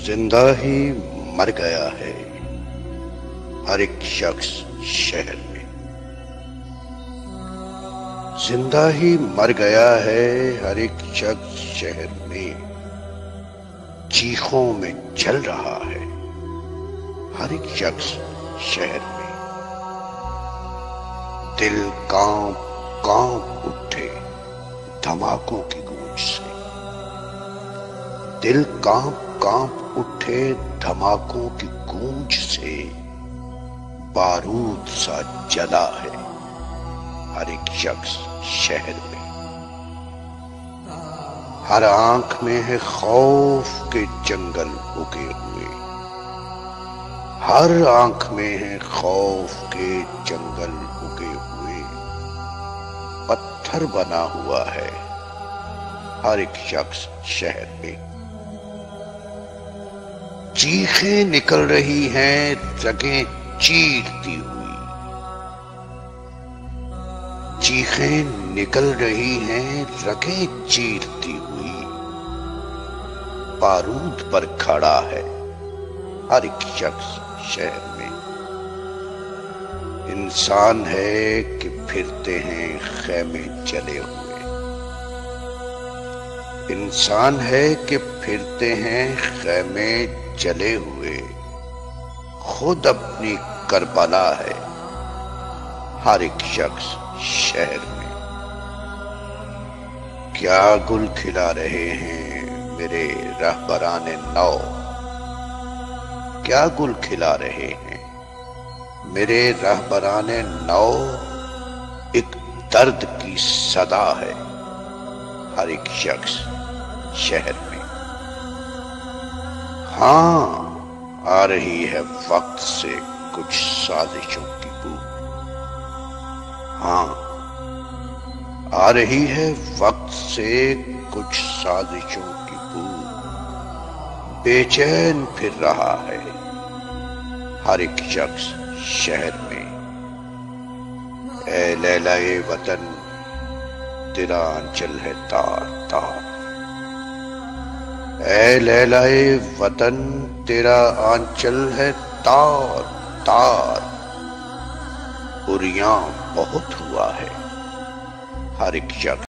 زندہ ہی مر گیا ہے ہر ایک شخص شہر میں، زندہ ہی مر گیا ہے ہر ایک شخص شہر میں، چیخوں میں جل رہا ہے ہر ایک شخص شہر میں، دل کانپ کانپ اٹھے دھماکوں کی گونج سے، دل کانپ کانپ اٹھے دھماکوں کی گونج سے، بارود سا جلا ہے ہر ایک شخص شہر میں، ہر آنکھ میں ہے خوف کے جنگل اگے ہوئے، ہر آنکھ میں ہے خوف کے جنگل اگے ہوئے، پتھر بنا ہوا ہے ہر ایک شخص شہر میں، چیخیں نکل رہی ہیں رگیں چیرتی ہوئی، چیخیں نکل رہی ہیں رگیں چیرتی ہوئی، بارود پر کھڑا ہے ہر ایک شخص شہر میں، انسان ہے کہ پھرتے ہیں خیمے جلے ہوئے، انسان ہے کہ پھرتے ہیں خیمے جلے ہوئے، خود اپنی کربلا ہے ہر ایک شخص شہر میں، کیا گل کھلا رہے ہیں میرے رہبران نو، کیا گل کھلا رہے ہیں میرے رہبران نو، ایک درد کی صدا ہے ہر ایک شخص شہر میں، ہاں آ رہی ہے وقت سے کچھ سازشوں کی بو، ہاں آ رہی ہے وقت سے کچھ سازشوں کی بو، بے چین پھر رہا ہے ہر ایک شخص شہر میں، اے لیلائے وطن تیرا آنچل ہے تار تار، اے لیلائے وطن تیرا آنچل ہے تار تار، عریاں بہت ہوا ہے ہر ایک شخص